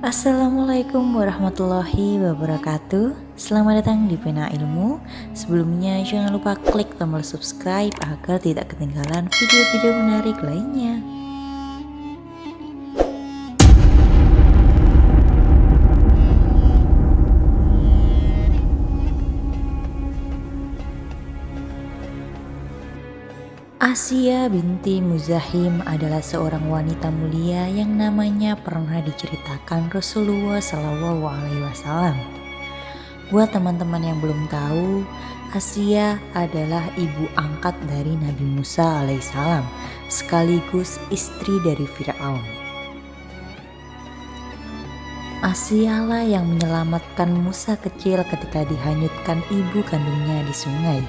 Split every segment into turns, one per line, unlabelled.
Assalamualaikum warahmatullahi wabarakatuh. Selamat datang di Pena Ilmu. Sebelumnya jangan lupa klik tombol subscribe agar tidak ketinggalan video-video menarik lainnya. Asiyah binti Muzahim adalah seorang wanita mulia yang namanya pernah diceritakan Rasulullah Shallallahu Alaihi Wasallam. Buat teman-teman yang belum tahu, Asiyah adalah ibu angkat dari Nabi Musa alaihissalam, sekaligus istri dari Fir'aun. Asiyah lah yang menyelamatkan Musa kecil ketika dihanyutkan ibu kandungnya di sungai.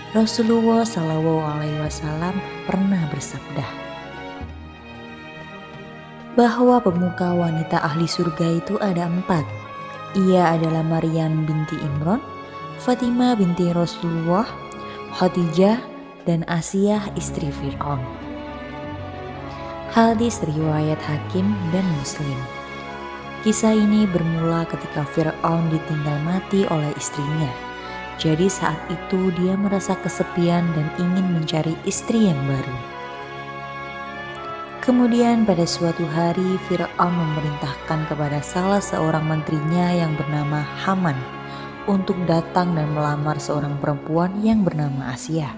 Rasulullah Shallallahu Alaihi Wasallam pernah bersabda bahwa pemuka wanita ahli surga itu ada 4. Ia adalah Maryam binti Imran, Fatimah binti Rasulullah, Khadijah, dan Asiyah istri Fir'aun. Hadis riwayat Hakim dan Muslim. Kisah ini bermula ketika Fir'aun ditinggal mati oleh istrinya. Jadi saat itu dia merasa kesepian dan ingin mencari istri yang baru. Kemudian pada suatu hari Fir'aun memerintahkan kepada salah seorang menterinya yang bernama Haman untuk datang dan melamar seorang perempuan yang bernama Asiyah.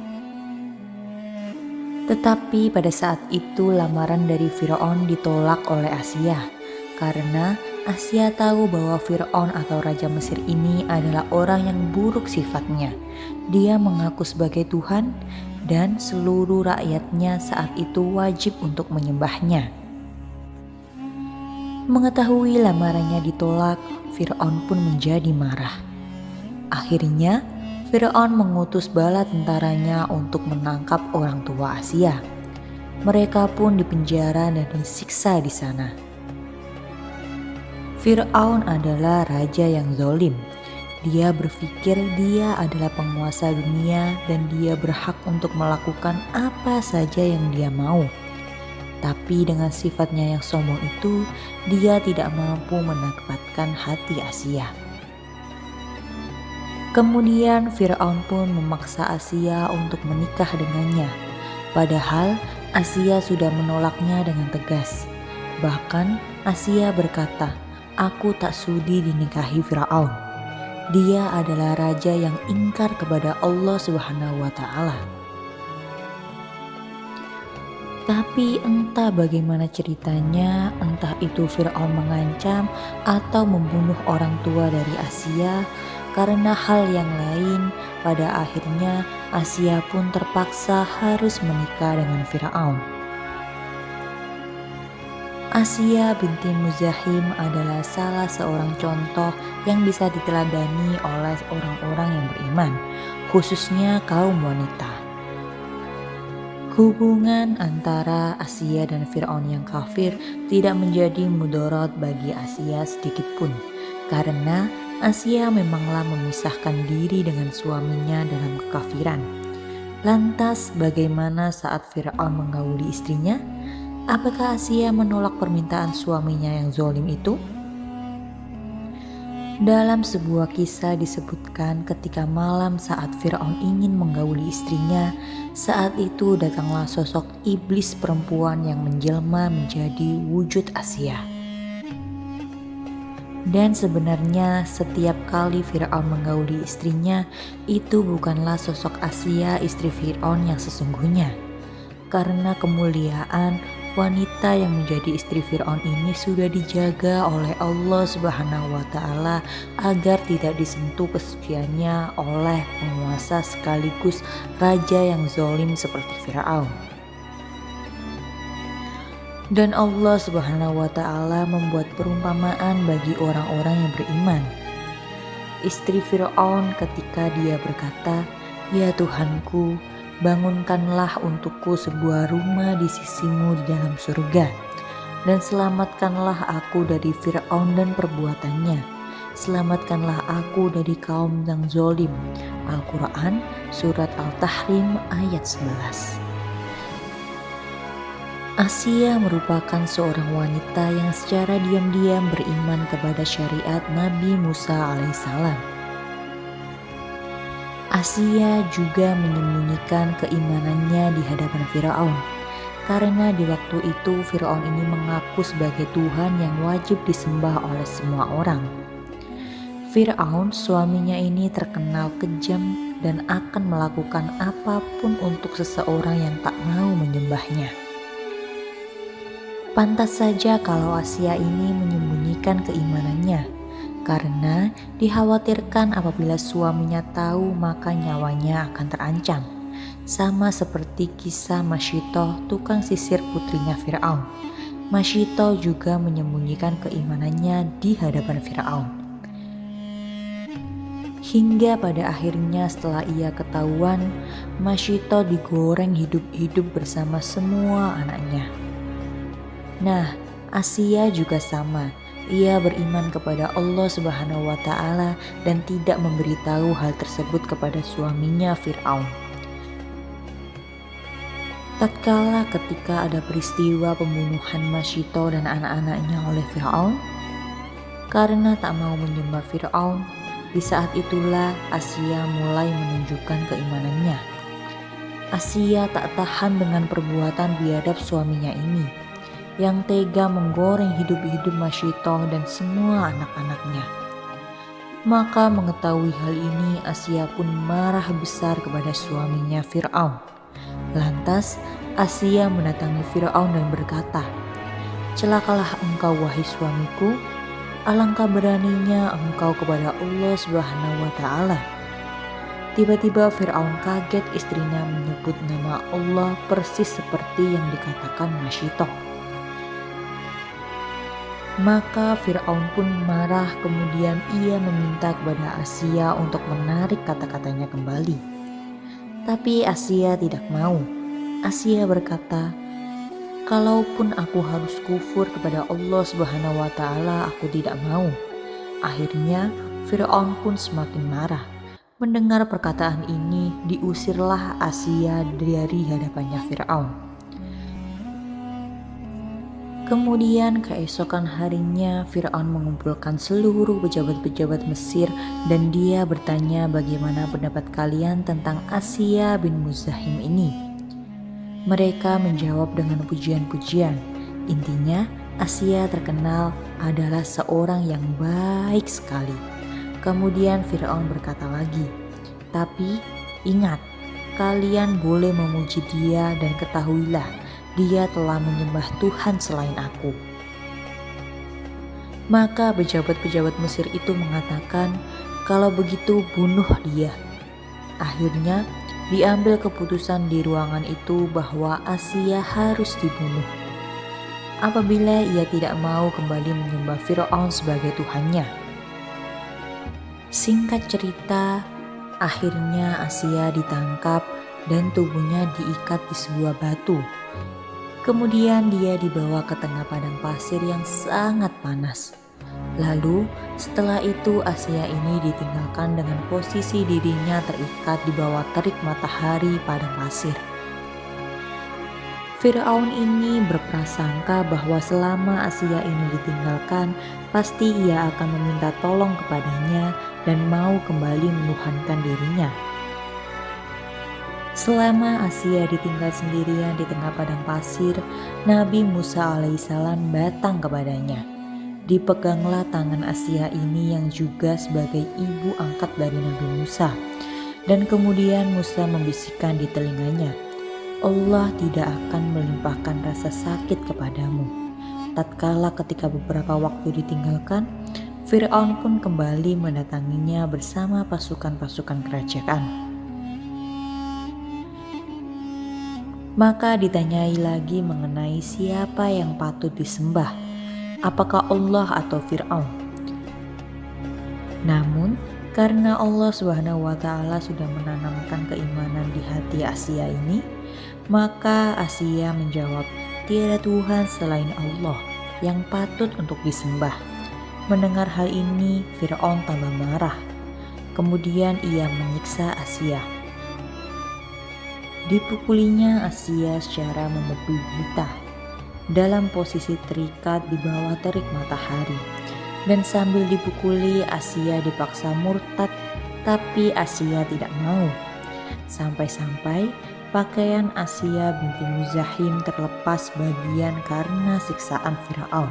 Tetapi pada saat itu lamaran dari Fir'aun ditolak oleh Asiyah karena Asiyah tahu bahwa Fir'aun atau Raja Mesir ini adalah orang yang buruk sifatnya. Dia mengaku sebagai Tuhan dan seluruh rakyatnya saat itu wajib untuk menyembahnya. Mengetahui lamarannya ditolak, Fir'aun pun menjadi marah. Akhirnya, Fir'aun mengutus bala tentaranya untuk menangkap orang tua Asiyah. Mereka pun dipenjara dan disiksa di sana. Fir'aun adalah raja yang zalim. Dia berpikir dia adalah penguasa dunia dan dia berhak untuk melakukan apa saja yang dia mau. Tapi dengan sifatnya yang sombong itu, dia tidak mampu mendapatkan hati Asiyah. Kemudian Fir'aun pun memaksa Asiyah untuk menikah dengannya. Padahal Asiyah sudah menolaknya dengan tegas. Bahkan Asiyah berkata, "Aku tak sudi dinikahi Fir'aun. Dia adalah raja yang ingkar kepada Allah Subhanahu wa Ta'ala." Tapi entah bagaimana ceritanya, entah itu Fir'aun mengancam atau membunuh orang tua dari Asiyah. Karena hal yang lain, pada akhirnya Asiyah pun terpaksa harus menikah dengan Fir'aun. Asiyah binti Muzahim adalah salah seorang contoh yang bisa diteladani oleh orang-orang yang beriman, khususnya kaum wanita. Hubungan antara Asiyah dan Fir'aun yang kafir tidak menjadi mudarat bagi Asiyah sedikitpun, karena Asiyah memanglah memisahkan diri dengan suaminya dalam kekafiran. Lantas bagaimana saat Fir'aun menggauli istrinya? Apakah Asiyah menolak permintaan suaminya yang zalim itu? Dalam sebuah kisah disebutkan ketika malam saat Fir'aun ingin menggauli istrinya, saat itu datanglah sosok iblis perempuan yang menjelma menjadi wujud Asiyah. Dan sebenarnya setiap kali Fir'aun menggauli istrinya, itu bukanlah sosok Asiyah istri Fir'aun yang sesungguhnya. Karena kemuliaan, wanita yang menjadi istri Fir'aun ini sudah dijaga oleh Allah Subhanahu wa Ta'ala agar tidak disentuh kesuciannya oleh penguasa sekaligus raja yang zalim seperti Fir'aun. Dan Allah Subhanahu wa Ta'ala membuat perumpamaan bagi orang-orang yang beriman. Istri Fir'aun ketika dia berkata, "Ya Tuhanku, bangunkanlah untukku sebuah rumah di sisimu di dalam surga, dan selamatkanlah aku dari Fir'aun dan perbuatannya. Selamatkanlah aku dari kaum yang zalim." Al-Quran Surat Al-Tahrim ayat 11. Asia merupakan seorang wanita yang secara diam-diam beriman kepada syariat Nabi Musa alaihissalam. Asia juga menyembunyikan keimanannya di hadapan Firaun, karena di waktu itu Firaun ini mengaku sebagai Tuhan yang wajib disembah oleh semua orang. Firaun, suaminya ini terkenal kejam dan akan melakukan apapun untuk seseorang yang tak mau menyembahnya. Pantas saja kalau Asia ini menyembunyikan keimanannya, karena dikhawatirkan apabila suaminya tahu maka nyawanya akan terancam. Sama seperti kisah Masyitoh, tukang sisir putrinya Firaun. Masyitoh juga menyembunyikan keimanannya di hadapan Firaun. Hingga pada akhirnya setelah ia ketahuan, Masyitoh digoreng hidup-hidup bersama semua anaknya. Nah, Asia juga sama. Ia beriman kepada Allah Subhanahu wa Ta'ala dan tidak memberitahu hal tersebut kepada suaminya Firaun. Tatkala ketika ada peristiwa pembunuhan Masyitoh dan anak-anaknya oleh Firaun, karena tak mau menyembah Firaun, di saat itulah Asia mulai menunjukkan keimanannya. Asia tak tahan dengan perbuatan biadab suaminya ini, yang tega menggoreng hidup-hidup Masyitoh dan semua anak-anaknya. Maka mengetahui hal ini, Asia pun marah besar kepada suaminya Firaun. Lantas Asia mendatangi Firaun dan berkata, "Celakalah engkau wahai suamiku, alangkah beraninya engkau kepada Allah Subhanahu wa Ta'ala." Tiba-tiba Firaun kaget istrinya menyebut nama Allah persis seperti yang dikatakan Masyitoh. Maka Firaun pun marah, kemudian ia meminta kepada Asia untuk menarik kata-katanya kembali. Tapi Asia tidak mau. Asia berkata, "Kalaupun aku harus kufur kepada Allah Subhanahu wa Ta'ala, aku tidak mau." Akhirnya Firaun pun semakin marah. Mendengar perkataan ini, diusirlah Asia dari hadapannya Firaun. Kemudian keesokan harinya Firaun mengumpulkan seluruh pejabat-pejabat Mesir dan dia bertanya bagaimana pendapat kalian tentang Asia bin Muzahim ini. Mereka menjawab dengan pujian-pujian. Intinya Asia terkenal adalah seorang yang baik sekali. Kemudian Firaun berkata lagi, "Tapi ingat, kalian boleh memuji dia dan ketahuilah, dia telah menyembah Tuhan selain aku." Maka pejabat-pejabat Mesir itu mengatakan, "Kalau begitu bunuh dia." Akhirnya diambil keputusan di ruangan itu bahwa Asia harus dibunuh apabila ia tidak mau kembali menyembah Firaun sebagai Tuhannya. Singkat cerita, akhirnya Asia ditangkap dan tubuhnya diikat di sebuah batu. Kemudian dia dibawa ke tengah padang pasir yang sangat panas. Lalu setelah itu Asia ini ditinggalkan dengan posisi dirinya terikat di bawah terik matahari padang pasir. Firaun ini berprasangka bahwa selama Asia ini ditinggalkan, pasti ia akan meminta tolong kepadanya dan mau kembali menuhankan dirinya. Selama Asia ditinggal sendirian di tengah padang pasir, Nabi Musa alaihissalam datang kepadanya. Dipeganglah tangan Asia ini yang juga sebagai ibu angkat dari Nabi Musa. Dan kemudian Musa membisikkan di telinganya, "Allah tidak akan melimpahkan rasa sakit kepadamu." Tatkala ketika beberapa waktu ditinggalkan, Firaun pun kembali mendatanginya bersama pasukan-pasukan kerajaan. Maka ditanyai lagi mengenai siapa yang patut disembah, apakah Allah atau Firaun. Namun karena Allah Subhanahu wa Ta'ala sudah menanamkan keimanan di hati Asia ini, maka Asia menjawab, "Tiada Tuhan selain Allah yang patut untuk disembah." Mendengar hal ini, Firaun tambah marah. Kemudian ia menyiksa Asia. Dipukulinya Asia secara membeku buta. dalam posisi terikat di bawah terik matahari. Dan sambil dipukuli, Asia dipaksa murtad, tapi Asia tidak mau. Sampai-sampai pakaian Asia binti Muzahim terlepas bagian karena siksaan Firaun.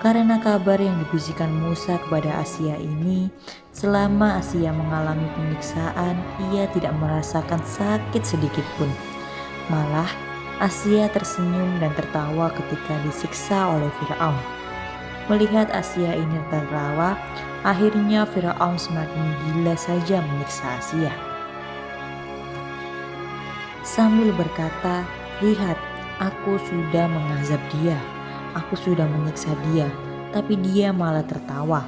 Karena kabar yang dibisikkan Musa kepada Asia ini, selama Asia mengalami penyiksaan, ia tidak merasakan sakit sedikit pun. Malah, Asia tersenyum dan tertawa ketika disiksa oleh Firaun. Melihat Asia ini tertawa, akhirnya Firaun semakin gila saja menyiksa Asia. Sambil berkata, "Lihat, aku sudah mengazab dia, aku sudah menyiksa dia, tapi dia malah tertawa."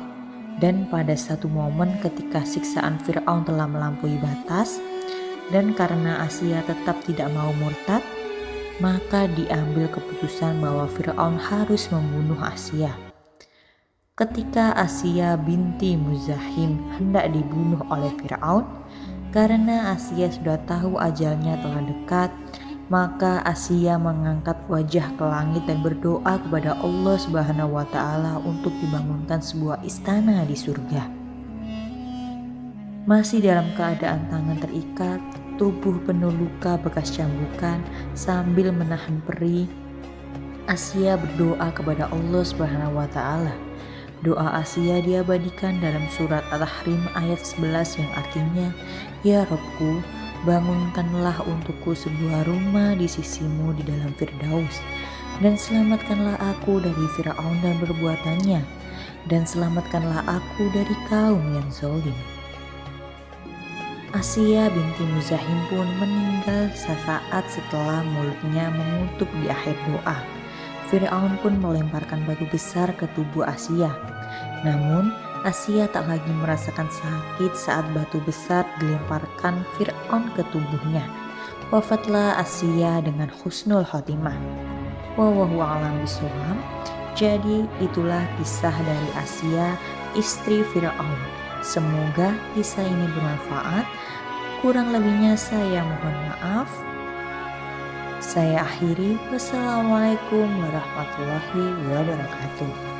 Dan pada satu momen ketika siksaan Firaun telah melampaui batas, dan karena Asia tetap tidak mau murtad, maka diambil keputusan bahwa Firaun harus membunuh Asia. Ketika Asia binti Muzahim hendak dibunuh oleh Firaun, karena Asia sudah tahu ajalnya telah dekat, maka Asia mengangkat wajah ke langit dan berdoa kepada Allah Subhanahu wa Ta'ala untuk dibangunkan sebuah istana di surga. Masih dalam keadaan tangan terikat, tubuh penuh luka bekas cambukan, sambil menahan perih, Asia berdoa kepada Allah Subhanahu wa Ta'ala. Doa Asia diabadikan dalam surat At-Tahrim ayat 11 yang artinya, "Ya Robku, bangunkanlah untukku sebuah rumah di sisimu di dalam Firdaus, dan selamatkanlah aku dari Firaun dan perbuatannya, dan selamatkanlah aku dari kaum yang zalim." Asia binti Muzahim pun meninggal sesaat setelah mulutnya mengutuk di akhir doa. Firaun pun melemparkan batu besar ke tubuh Asia. Namun, Asia tak lagi merasakan sakit saat batu besar dilemparkan Firaun ke tubuhnya. Wafatlah Asia dengan husnul khotimah. Wallahu a'lam bishawab. Jadi itulah kisah dari Asia, istri Firaun. Semoga kisah ini bermanfaat. Kurang lebihnya saya mohon maaf. Saya akhiri. Wassalamualaikum warahmatullahi wabarakatuh.